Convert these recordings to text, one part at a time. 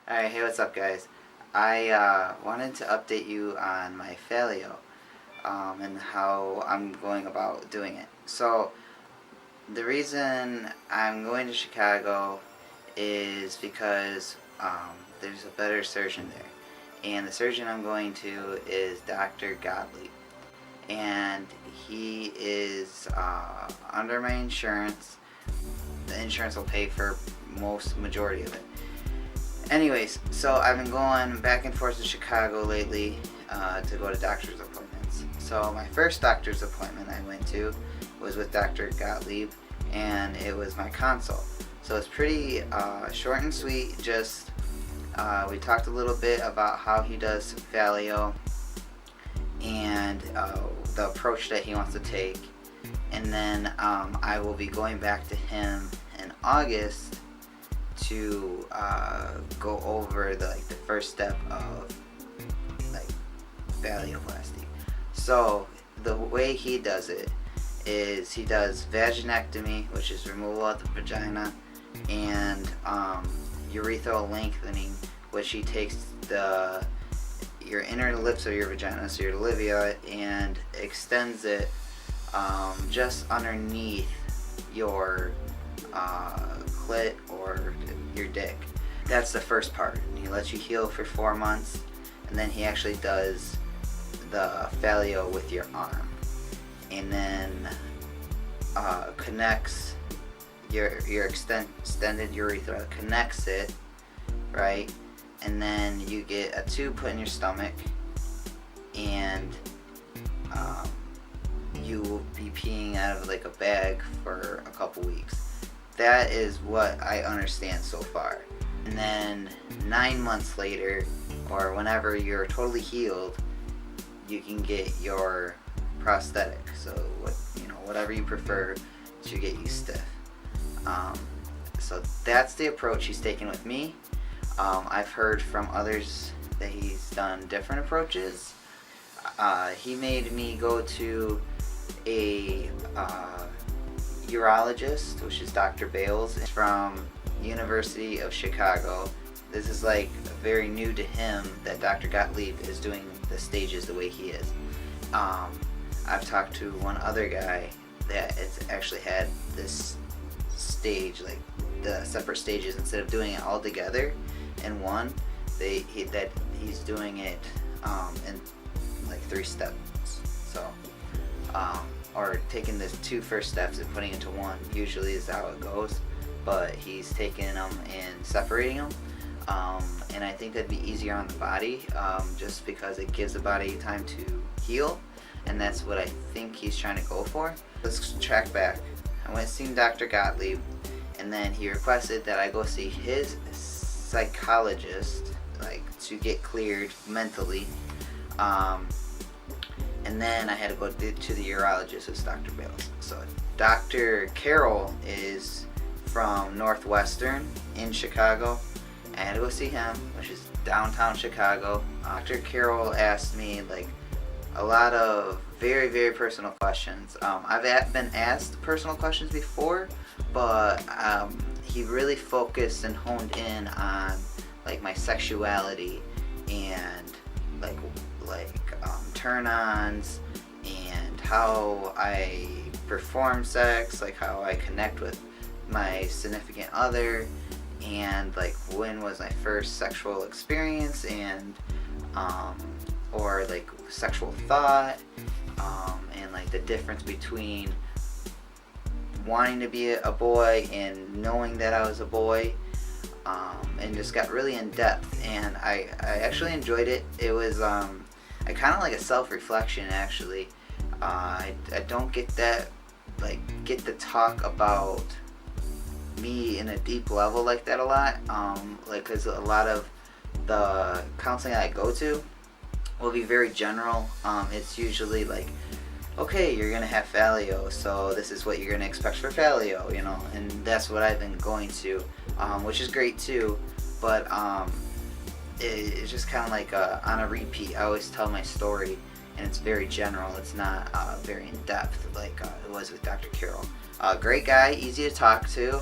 Alright, hey, what's up, guys? I wanted to update you on my phallo and how I'm going about doing it. So, the reason I'm going to Chicago is because there's a better surgeon there. And the surgeon I'm going to is Dr. Gottlieb. And he is under my insurance. The insurance will pay for majority of it. Anyways, so I've been going back and forth to Chicago lately to go to doctor's appointments. So my first doctor's appointment I went to was with Dr. Gottlieb, and it was my consult. So it's pretty short and sweet. Just we talked a little bit about how he does phallo and the approach that he wants to take, and then I will be going back to him in August to go over the first step of phalloplasty. So the way he does it is he does vaginectomy, which is removal of the vagina, and urethral lengthening, which he takes your inner lips of your vagina, so your labia, and extends it just underneath your clit or your dick. That's the first part. He lets you heal for 4 months, and then he actually does the phallo with your arm, and then connects your extended urethra, connects it, right, and then you get a tube put in your stomach, and you will be peeing out of a bag for a couple weeks. That is what I understand so far. And then 9 months later, or whenever you're totally healed, you can get your prosthetic. So whatever you prefer to get you stiff. So that's the approach he's taken with me. I've heard from others that he's done different approaches. He made me go to a urologist, which is Dr. Bales from University of Chicago. This is very new to him that Dr. Gottlieb is doing the stages the way he is. I've talked to one other guy that it's actually had this stage, the separate stages, instead of doing it all together in one. He's doing it in 3 steps. So or taking the 2 first steps and putting into one usually is how it goes, but he's taking them and separating them, and I think that'd be easier on the body, just because it gives the body time to heal, and that's what I think he's trying to go for. Let's track back. I went to see Dr. Gottlieb, and then he requested that I go see his psychologist to get cleared mentally, and then I had to go to the urologist, who's Dr. Bales. So Dr. Carroll is from Northwestern in Chicago. I had to go see him, which is downtown Chicago. Dr. Carroll asked me a lot of very, very personal questions. I've been asked personal questions before, but he really focused and honed in on my sexuality and turn-ons and how I perform sex, how I connect with my significant other, and when was my first sexual experience, and or sexual thought, and the difference between wanting to be a boy and knowing that I was a boy, and just got really in depth, and I actually enjoyed it. It was I kind of like a self-reflection, actually. I don't get that get to talk about me in a deep level like that a lot, because a lot of the counseling I go to will be very general. It's usually okay, you're gonna have phallo, so this is what you're gonna expect for phallo, and that's what I've been going to, which is great too, but it's just kind of on a repeat. I always tell my story, and it's very general. It's not very in depth it was with Dr. Carroll. Great guy, easy to talk to,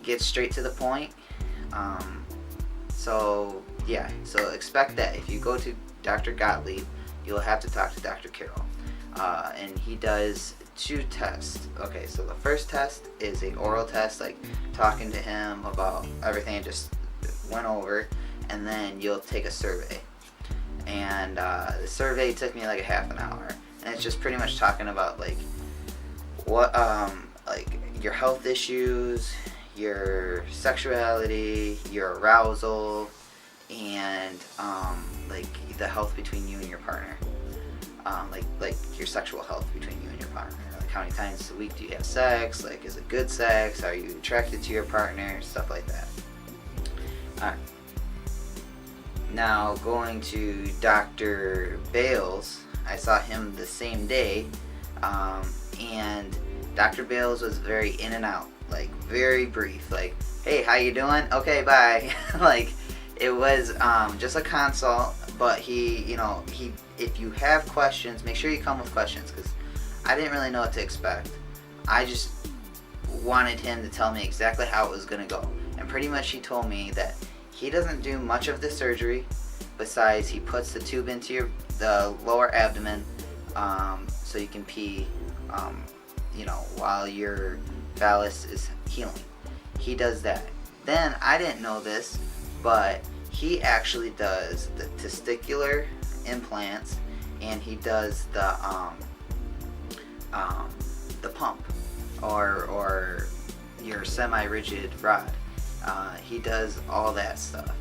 gets straight to the point, So yeah, so expect that if you go to Dr. Gottlieb, you'll have to talk to Dr. Carroll, and he does 2 tests. Okay, so the first test is a oral test, like talking to him about everything I just went over, and then you'll take a survey. And the survey took me like a half an hour, and it's just pretty much talking about like what like your health issues, your sexuality, your arousal, and like the health between you and your partner, like your sexual health between you and your partner. Like how many times a week do you have sex? Like, is it good sex? Are you attracted to your partner? Stuff like that. Alright. Now going to Dr. Bales, I saw him the same day, and Dr. Bales was very in and out, like very brief, like, hey, how you doing? Okay, bye. Like, it was just a consult, but he, if you have questions, make sure you come with questions, because I didn't really know what to expect. I just wanted him to tell me exactly how it was going to go, and pretty much he told me that he doesn't do much of the surgery, besides he puts the tube into the lower abdomen, so you can pee, while your phallus is healing. He does that. Then, I didn't know this, but he actually does the testicular implants, and he does the pump, or your semi-rigid rod. He does all that stuff.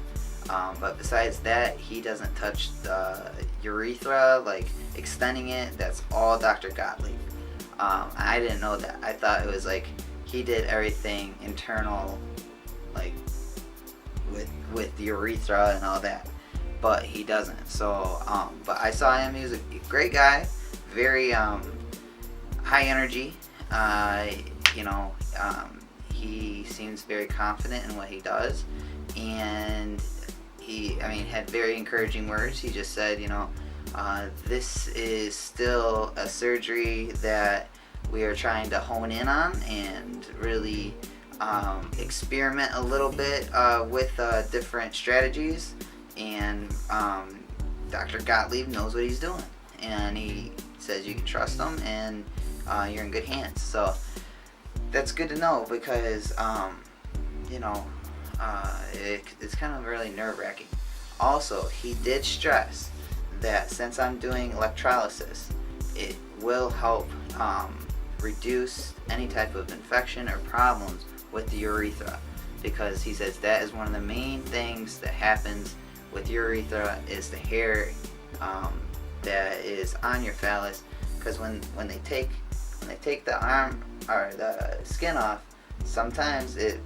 But besides that, he doesn't touch the urethra, like extending it. That's all Dr. Gottlieb. I didn't know that. I thought it was like he did everything internal, like with the urethra and all that. But he doesn't. So, but I saw him. He was a great guy, very high energy. He seems very confident in what he does, and he had very encouraging words. He just said, this is still a surgery that we are trying to hone in on and really experiment a little bit with different strategies, and Dr. Gottlieb knows what he's doing, and he says you can trust him, and you're in good hands. So that's good to know, because it's kind of really nerve-wracking. Also, he did stress that since I'm doing electrolysis, it will help reduce any type of infection or problems with the urethra, because he says that is one of the main things that happens with urethra, is the hair that is on your phallus, because when they take the arm or the skin off, sometimes it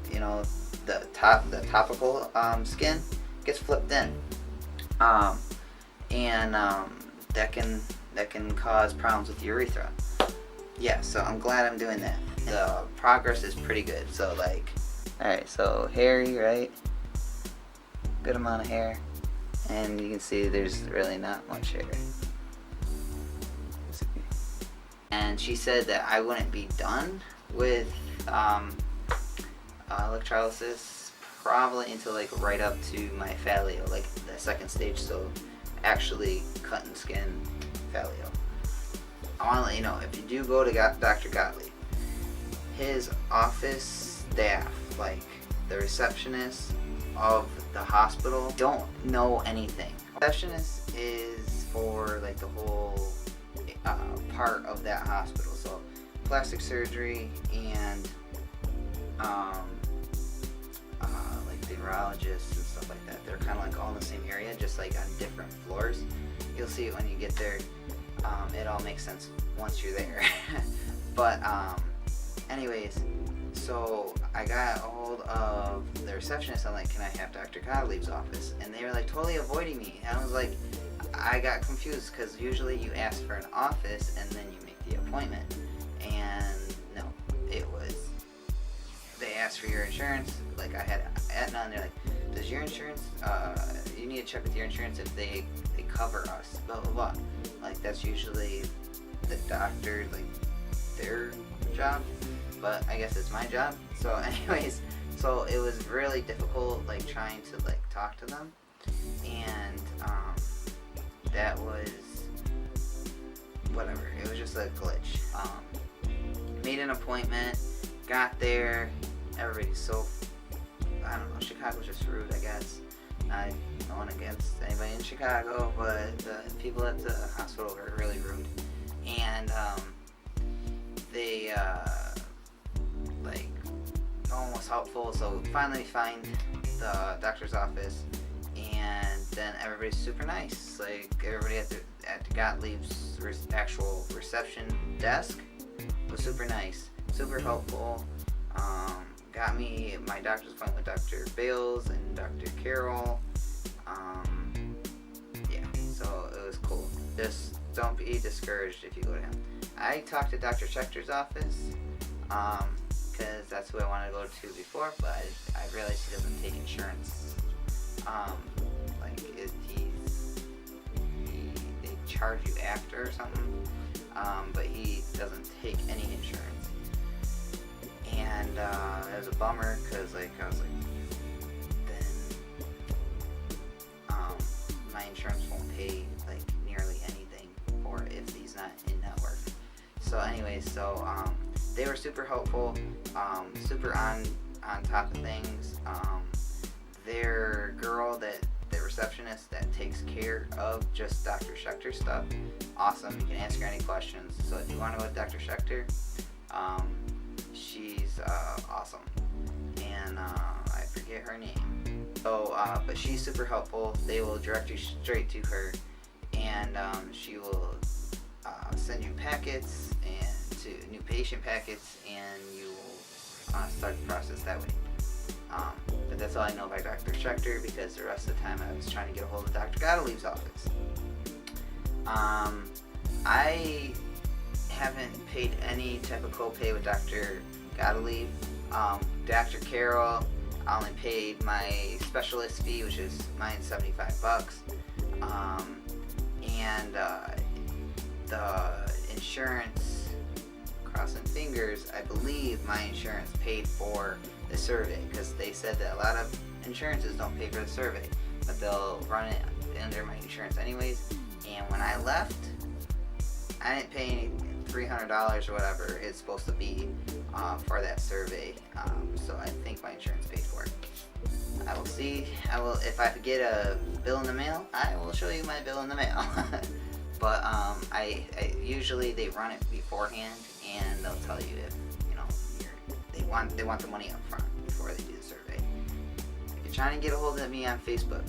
the topical skin gets flipped in, and that can cause problems with urethra. Yeah, so I'm glad I'm doing that. The progress is pretty good. So alright, so hairy, right? Good amount of hair, and you can see there's really not much hair. And she said that I wouldn't be done with electrolysis probably until right up to my phallo, like the second stage, so actually cutting skin phallo. I want to let you know, if you do go to Dr. Gottlieb, his office staff, like the receptionist of the hospital, don't know anything. Receptionist is for the whole part of that hospital, so plastic surgery and the urologists and stuff like that. They're kind of all in the same area, just on different floors. You'll see it when you get there. It all makes sense once you're there. But anyways, so I got a hold of the receptionist. I'm like, can I have Dr. Gottlieb's office? And they were totally avoiding me. And I was like, I got confused, because usually you ask for an office and then you make the appointment. And no, they asked for your insurance. I had Aetna, and they're like, does your insurance, you need to check with your insurance if they cover us, blah blah blah. That's usually the doctor, their job, but I guess it's my job. So anyways, So it was really difficult, like trying to like talk to them, and that was whatever. It was just a glitch. Made an appointment, got there. Everybody's so, I don't know. Chicago's just rude, I guess. I don't want against anybody in Chicago, but the people at the hospital were really rude, and they like no one was helpful. So finally find the doctor's office, and then everybody's super nice. Like everybody at the Gottlieb's actual reception desk was super nice, super helpful. Got me my doctor's appointment with Dr. Bales and Dr. Carroll. Yeah, so it was cool. Just don't be discouraged if you go to him. I talked to Dr. Schechter's office, because that's who I wanted to go to before, but I realized he doesn't take insurance. They charge you after or something, but he doesn't take any insurance. And it was a bummer, because like I was like, then my insurance won't pay like nearly anything for if he's not in network. So anyways, so they were super helpful, super on top of things. Their girl, the receptionist that takes care of just Dr. Schechter stuff, awesome. You can ask her any questions. So if you want to go with Dr. Schechter, she's awesome, and I forget her name. So, but she's super helpful. They will direct you straight to her, and she will send you packets and to new patient packets, and you will start the process that way. But that's all I know about Dr. Schechter, because the rest of the time I was trying to get a hold of Dr. Gottlieb's office. I haven't paid any type of copay with Dr. Gottlieb. Dr. Carroll, I only paid my specialist fee, which is mine $75. And the insurance, crossing fingers, I believe my insurance paid for the survey, because they said that a lot of insurances don't pay for the survey, but they'll run it under my insurance anyways. And when I left, I didn't pay any $300 or whatever it's supposed to be for that survey. So I think my insurance paid for it. I will see. If I get a bill in the mail, I will show you my bill in the mail. But I usually they run it beforehand, and they'll tell you if they want the money up front before they do the survey. If you're trying to get a hold of me on Facebook,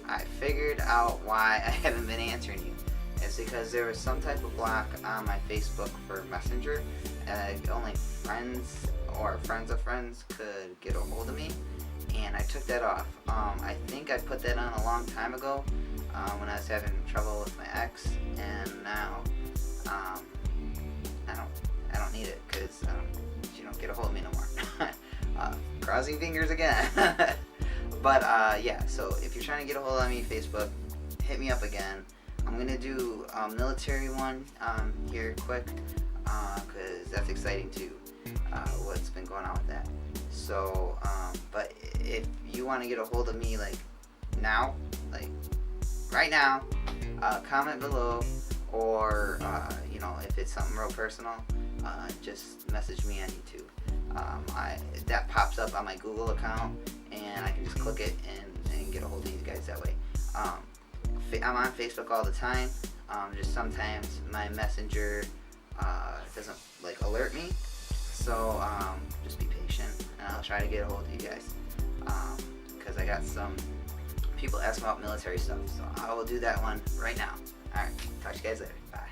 I figured out why I haven't been answering you. It's because there was some type of block on my Facebook for Messenger, and only friends or friends of friends could get a hold of me, and I took that off. I think I put that on a long time ago when I was having trouble with my ex, and now I don't need it, because she don't get a hold of me no more. Crossing fingers again. But yeah, so if you're trying to get a hold of me, Facebook, hit me up again. I'm gonna do a military one here quick, because that's exciting too, what's been going on with that. So, but if you want to get a hold of me like now, like right now, comment below, or if it's something real personal, just message me on YouTube. That pops up on my Google account, and I can just click it and get a hold of you guys that way. I'm on Facebook all the time. Just sometimes my messenger doesn't like alert me, so just be patient, and I'll try to get a hold of you guys, because I got some people asking about military stuff, so I will do that one right now. Alright, talk to you guys later. Bye.